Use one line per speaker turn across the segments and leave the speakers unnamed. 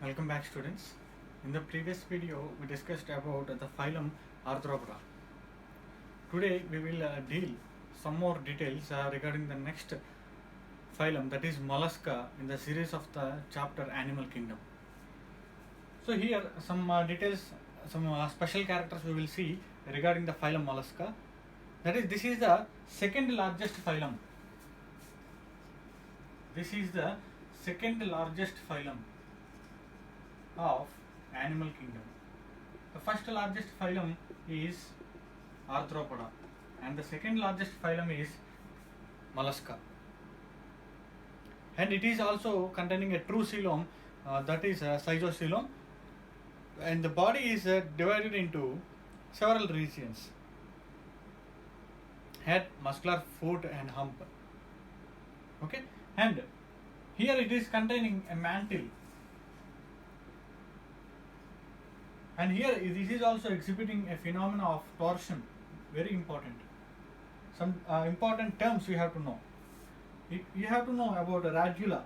Welcome back, students. In the previous video we discussed about the phylum Arthropoda. Today we will deal some more details regarding the next phylum, that is Mollusca, in the series of the chapter Animal Kingdom. So here some details, some special characters we will see regarding the phylum Mollusca. That is, this is the second largest phylum. This is the second largest phylum of animal kingdom. The first largest phylum is Arthropoda and the second largest phylum is Mollusca. And it is also containing a true coelom, that is Schizocoelom, and the body is divided into several regions: head, muscular, foot and hump. Okay, and here it is containing a mantle, and here this is also exhibiting a phenomena of torsion. Very important. Some important terms we have to know. You have to know about radula,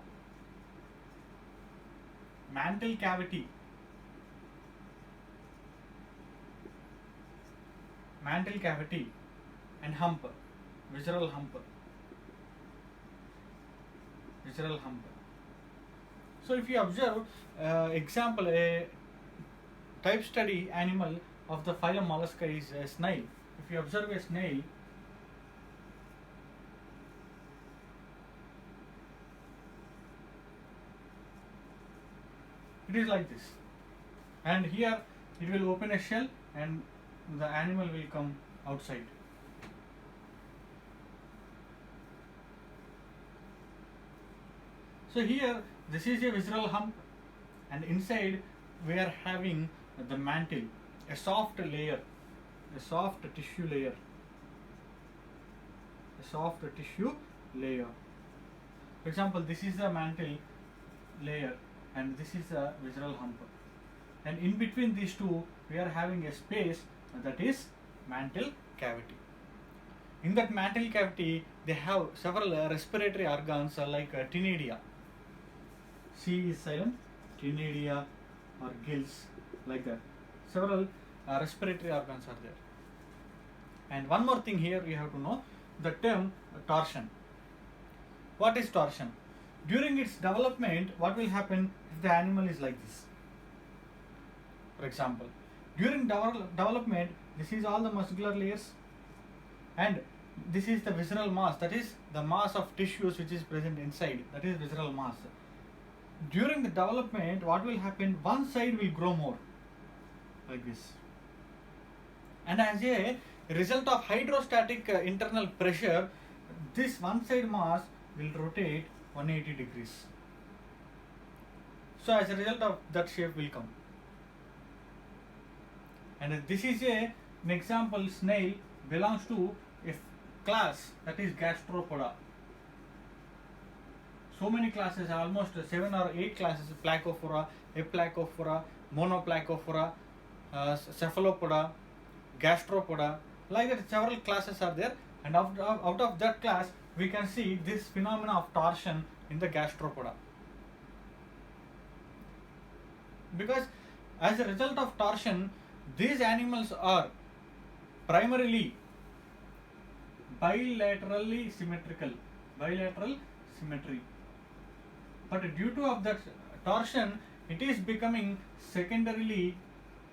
mantle cavity, and hump, visceral hump. So if you observe, example, a type study animal of the phylum Mollusca is a snail. If you observe a snail, it is like this, and here it will open a shell and the animal will come outside. So here this is a visceral hump, and inside we are having the mantle, a soft layer, a soft tissue layer. For example, this is the mantle layer and this is the visceral hump, and in between these two we are having a space, that is mantle cavity. In that mantle cavity they have several respiratory organs like ctenidia. C is silent, ctenidia or gills, like that. Several respiratory organs are there. And one more thing here you have to know, the term torsion. What is torsion? During its development, what will happen if the animal is like this? For example, during development, this is all the muscular layers, and this is the visceral mass, that is the mass of tissues which is present inside, that is visceral mass. During the development, what will happen? One side will grow more, like this, and as a result of hydrostatic internal pressure, this one side mass will rotate 180 degrees. So as a result of that, shape will come. And this is an example. Snail belongs to a class, that is Gastropoda. So many classes, almost 7 or 8 classes: Placophora, Eplacophora, Monoplacophora, Cephalopoda, Gastropoda, like that several classes are there, and out of that class we can see this phenomena of torsion in the Gastropoda. Because as a result of torsion, these animals are primarily bilateral symmetry, but due to of that torsion, it is becoming secondarily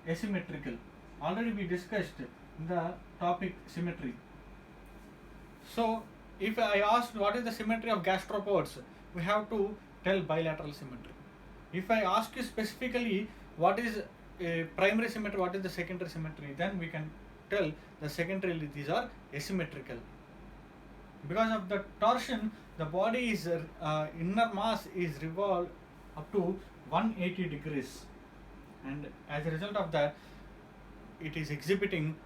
asymmetrical. Already we discussed the topic symmetry. So if I asked what is the symmetry of gastropods, we have to tell bilateral symmetry. If I ask you specifically what is a primary symmetry, what is the secondary symmetry, then we can tell the secondarily these are asymmetrical. Because of the torsion, the body is inner mass is revolved up to 180 degrees, and as a result of that, it is exhibiting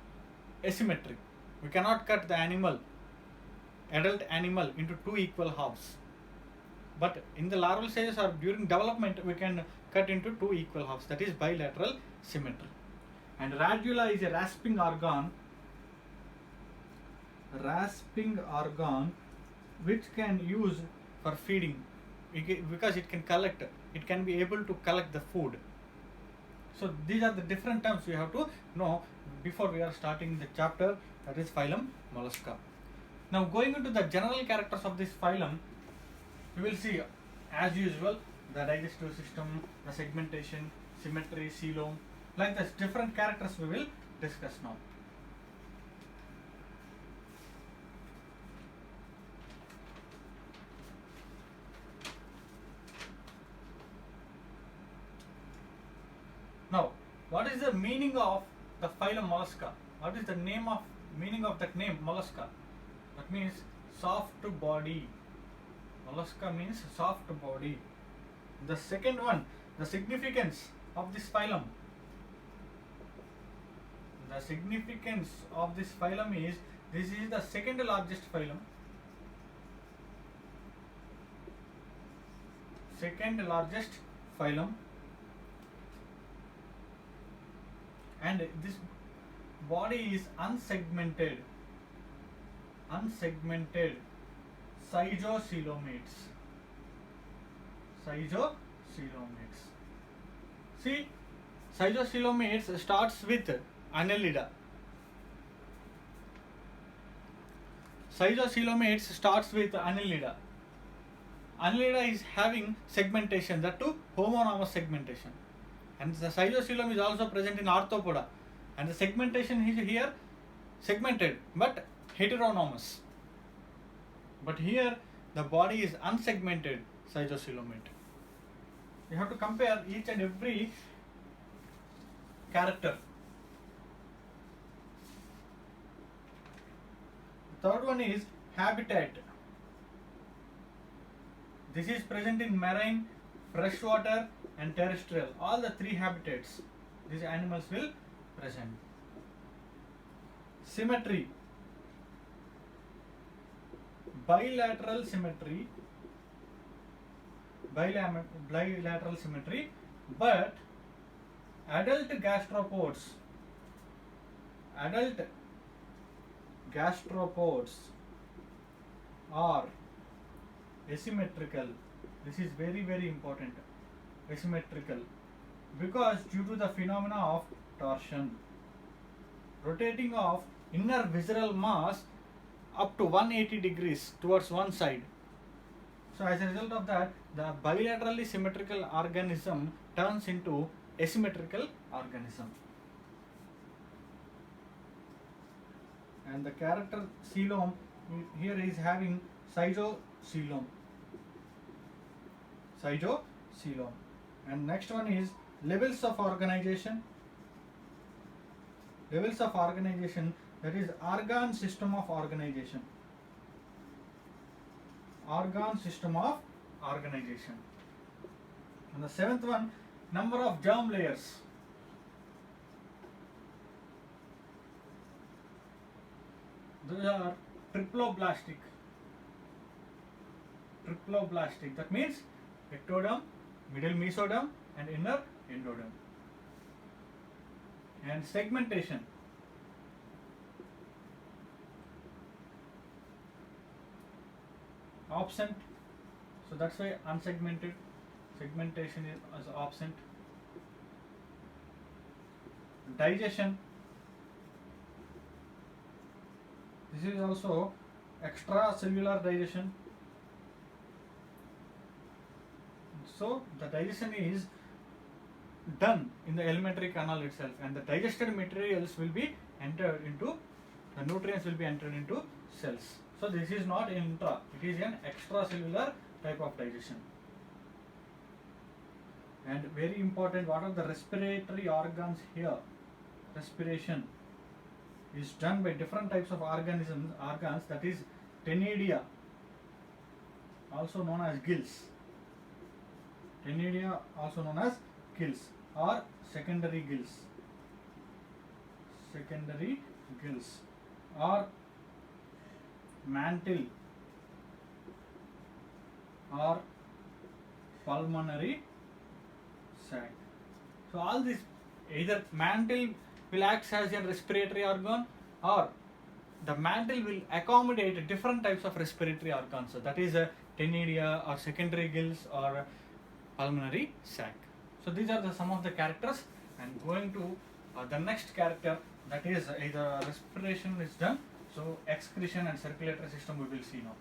asymmetry. We cannot cut the adult animal into two equal halves, but in the larval stages or during development we can cut into two equal halves, that is bilateral symmetry. And radula is a rasping organ which can use for feeding because it can collect, it can be able to collect the food. So these are the different terms we have to know before we are starting the chapter, that is phylum Mollusca. Now going into the general characters of this phylum, we will see as usual the digestive system, the segmentation, symmetry, coelom, like this different characters we will discuss now. Now, what is the meaning of the phylum Mollusca? What is the meaning of that name Mollusca? That means soft body. Mollusca means soft body. The second one, the significance of this phylum. The significance of this phylum is, this is the second largest phylum. Second largest phylum. And this body is unsegmented schizocoelomates. See, schizocoelomates starts with Annelida. Schizocoelomates starts with Annelida. Annelida is having segmentation, that too homonymous segmentation. And the schizocoelom is also present in Arthropoda. And the segmentation is here segmented but heteronomous. But here the body is unsegmented schizocoelomate. You have to compare each and every character. The third one is habitat. This is present in marine, freshwater and terrestrial. All the three habitats these animals will present. Symmetry. Bilateral symmetry, but adult gastropods are asymmetrical. This is very, very important. Asymmetrical, because due to the phenomena of torsion, rotating of inner visceral mass up to 180 degrees towards one side. So as a result of that, the bilaterally symmetrical organism turns into asymmetrical organism. And the character coelom here is having schizocoelom. And next one is levels of organization. That is organ system of organization. And the seventh one, number of germ layers. Those are triploblastic. That means ectoderm, middle mesoderm and inner endoderm. And segmentation. Absent, so that's why unsegmented. Segmentation is absent. Digestion. This is also extracellular digestion. So the digestion is done in the alimentary canal itself, and the digested materials will be entered into, the nutrients will be entered into cells. So this is not intra, it is an extracellular type of digestion. And very important, what are the respiratory organs here? Respiration is done by different types of organs, that is Ctenidia, also known as gills. Or secondary gills, or mantle or pulmonary sac. So all this, either mantle will act as a respiratory organ, or the mantle will accommodate different types of respiratory organs. So that is Tenidia or secondary gills or pulmonary sac. So these are some of the characters, and going to the next character, that is either respiration is done, so excretion and circulatory system we will see now.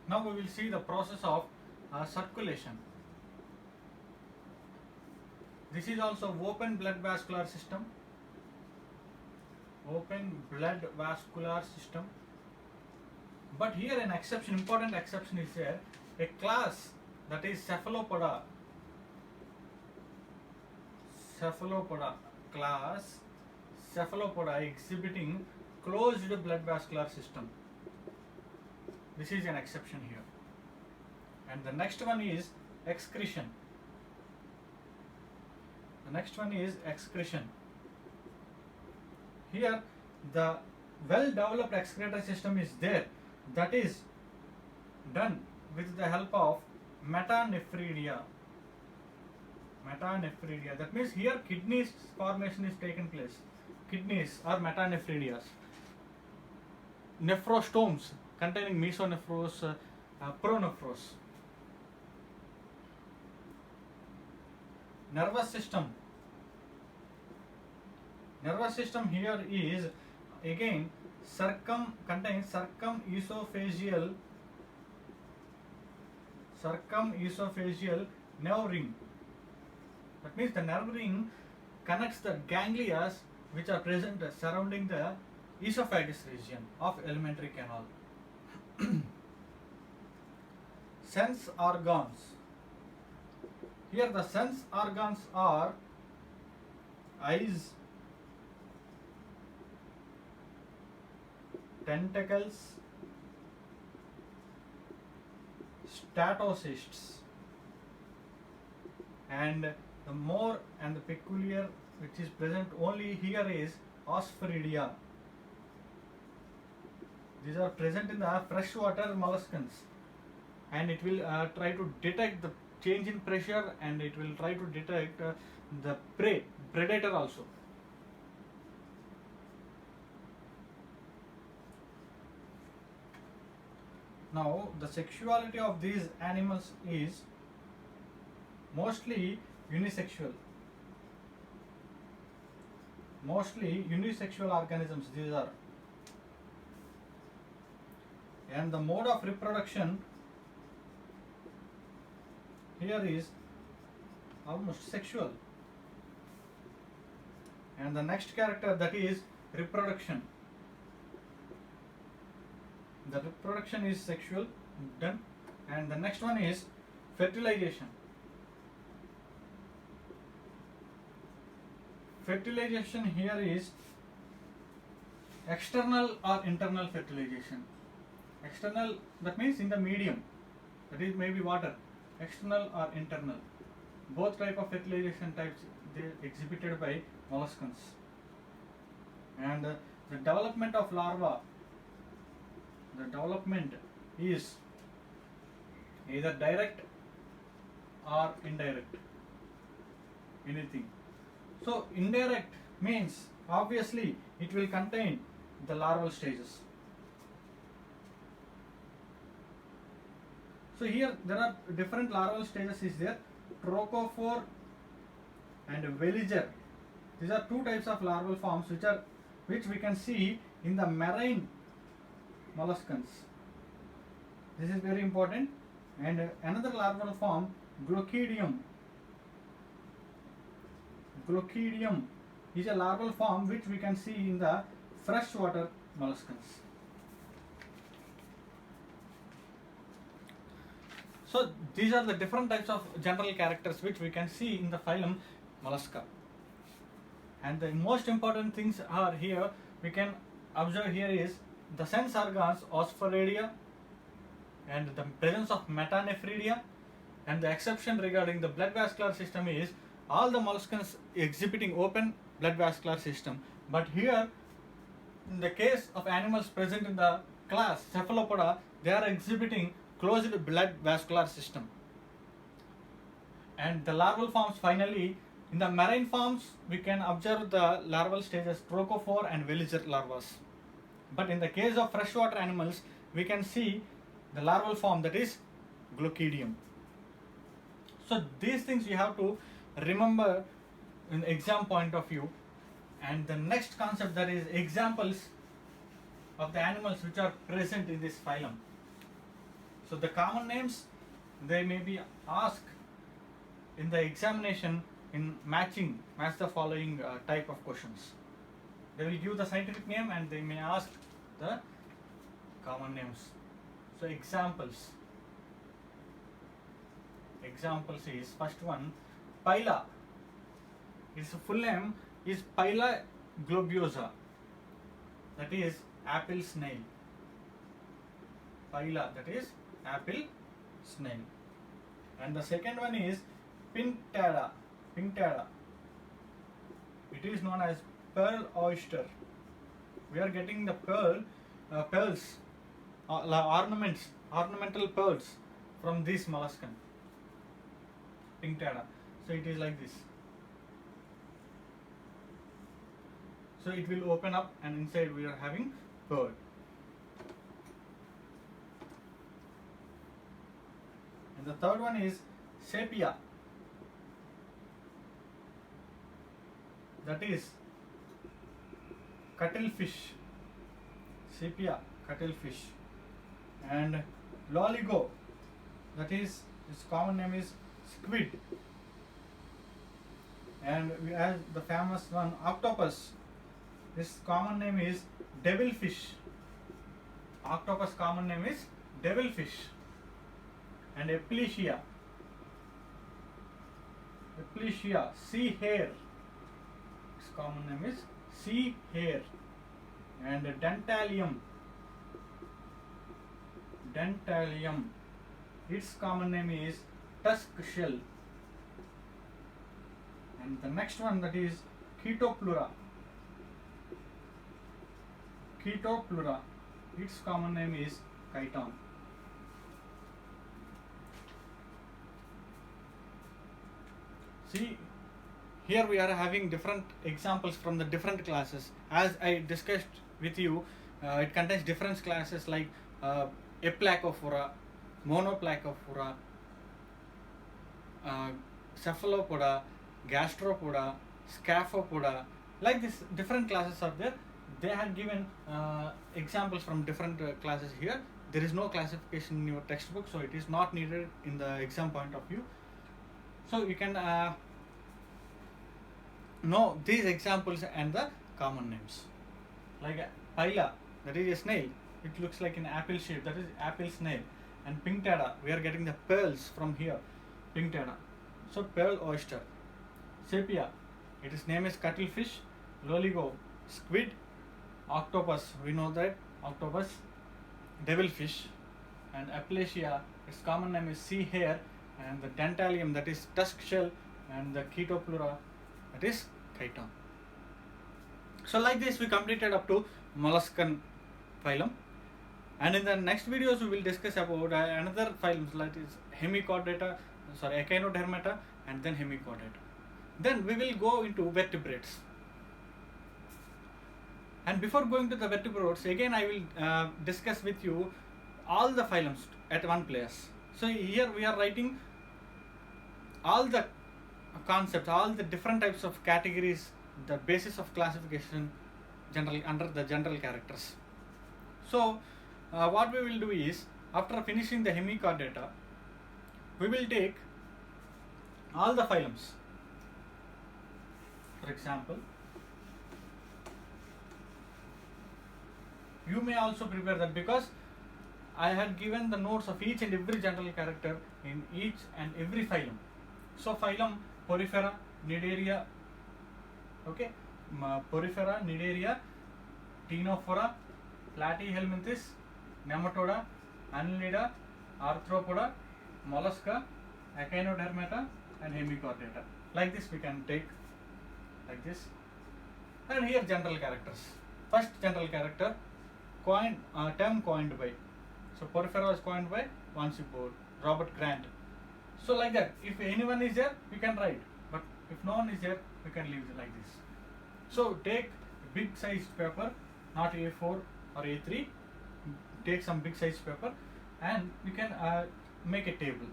Now we will see the process of circulation. This is also open blood vascular system. Open blood vascular system. But here an exception, important exception is there. A class that is cephalopoda. Cephalopoda class. Cephalopoda exhibiting closed blood vascular system. This is an exception here. And the next one is excretion. The next one is excretion. Here the well developed excretory system is there, that is done with the help of metanephridia. Metanephridia, that means here kidneys formation is taken place. Kidneys are metanephridias. Nephrostomes containing mesonephros, pronephros. Nervous system. Nervous system here is again contains circumesophageal nerve ring. That means the nerve ring connects the ganglia which are present surrounding the esophagus region of alimentary canal. Sense organs. Here the sense organs are eyes, tentacles, statocysts, and the more and the peculiar which is present only here is Osphaeridia. These are present in the freshwater molluscans, and it will try to detect the change in pressure, and it will try to detect the predator also. Now the sexuality of these animals is mostly unisexual. Mostly unisexual organisms these are. And the mode of reproduction here is almost sexual. And the next character, that is reproduction. The reproduction is sexual, done. And the next one is fertilization. Fertilization here is external or internal fertilization. External, that means in the medium, that is maybe water. External or internal. Both type of fertilization types they exhibited by molluscans. And the development of larva, the development is either direct or indirect. Anything. So indirect means obviously it will contain the larval stages. So here there are different larval stages is there, trochophore and veliger. These are two types of larval forms which we can see in the marine molluscans. This is very important. And another larval form, glochidium. Glochidium is a larval form which we can see in the freshwater molluscans. So these are the different types of general characters which we can see in the phylum Mollusca. And the most important things are here, we can observe here is the sense organs, Osphaeridia, and the presence of metanephridia, and the exception regarding the blood vascular system is all the molluscans exhibiting open blood vascular system. But here, in the case of animals present in the class Cephalopoda, they are exhibiting closed blood vascular system. And the larval forms, finally, in the marine forms, we can observe the larval stages trochophore and veliger larvae. But in the case of freshwater animals, we can see the larval form, that is Glochidium. So these things you have to remember in the exam point of view. And the next concept, that is examples of the animals which are present in this phylum. So the common names, they may be asked in the examination in match the following type of questions. They will give the scientific name and they may ask the common names. So examples is, first one, Pila. Its full name is Pila globosa, that is apple snail. Pila, that is apple snail. And the second one is Pinctada. It is known as pearl oyster. We are getting the pearls, ornamental pearls from this molluscan, Pinctada. So it is like this. So it will open up and inside we are having pearl. And the third one is Sepia. That is cuttlefish. Sepia, cuttlefish. And Loligo, that is, its common name is squid. And we have the famous one, octopus. This common name is devilfish. Octopus common name is devilfish. And Eplesia, sea hare. Its common name is sea hare. And Dentalium, its common name is tusk shell. And the next one, that is Chaetoplura. Its common name is chiton. See, here we are having different examples from the different classes. As I discussed with you, it contains different classes like Aplacophora, Monoplacophora, Cephalopoda, Gastropoda, Scaphopoda. Like this, different classes are there. They have given examples from different classes here. There is no classification in your textbook, so it is not needed in the exam point of view. So you can know these examples and the common names. Like Pila, that is a snail. It looks like an apple shape, that is apple snail. And Pinctada, we are getting the pearls from here, Pinctada. So pearl oyster. Sepia, its name is cuttlefish. Loligo, squid. Octopus, we know that, octopus. Devilfish. And Eplesia, its common name is sea hare. And the Dentalium, that is tusk shell. And the Chaetoplura, that is chiton. So like this we completed up to molluscan phylum. And in the next videos we will discuss about another phylum, that is Echinodermata and then Hemichordata. Then we will go into vertebrates. And before going to the vertebrates, again I will discuss with you all the phylums at one place. So here we are writing all the concepts, all the different types of categories, the basis of classification generally under the general characters. So what we will do is, after finishing the Hemichordata, we will take all the phylums. For example, you may also prepare that, because I had given the notes of each and every general character in each and every phylum. So phylum Porifera, Cnidaria, okay, Porifera, Cnidaria, Ctenophora, Platyhelminthes, Nematoda, Annelida, Arthropoda, Mollusca, Echinodermata and Hemichordata. Like this we can take like this. And here general characters. First general character term coined by. So Porifera was coined by Robert Grant. So like that, if anyone is there, we can write. But if no one is there, we can leave it like this. So take big sized paper, not A4 or A3. Take some big sized paper, and we can make a table.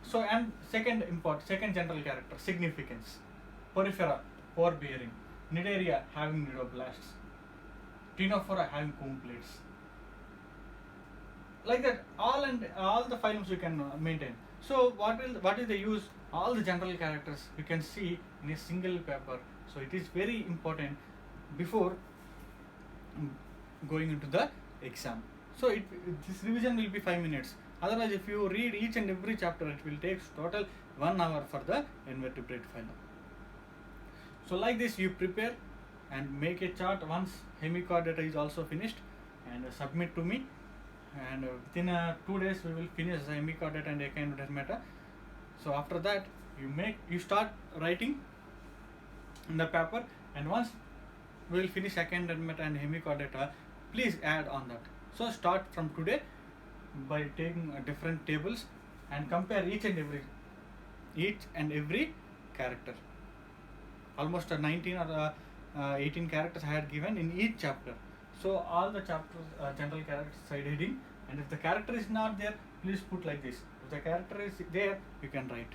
So, and second general character, significance. Porifera, pore bearing. Cnidaria having cnidoblasts. Ctenophora having comb plates. Like that, all the phylums we can maintain. So what is the use? All the general characters you can see in a single paper. So it is very important before going into the exam. So this revision will be 5 minutes. Otherwise, if you read each and every chapter, it will take total 1 hour for the invertebrate phylum. So like this, you prepare and make a chart once hemichordata is also finished, and submit to me. And within 2 days, we will finish the hemichordata and echinodermata. So after that, you start writing in the paper, and once we will finish echinodermata and hemichordata, please add on that. So start from today by taking different tables and compare each and every character. Almost 19 or 18 characters I had given in each chapter. So all the chapters, general character side heading, and if the character is not there, please put like this. If the character is there, you can write.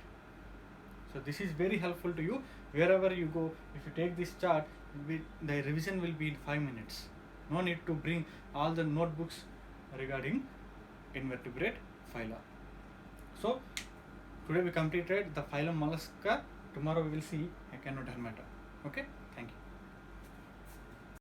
So this is very helpful to you wherever you go. If you take this chart, the revision will be in 5 minutes. No need to bring all the notebooks regarding invertebrate phyla. So today we completed the phylum Mollusca. Tomorrow we will see echinodermata. Okay.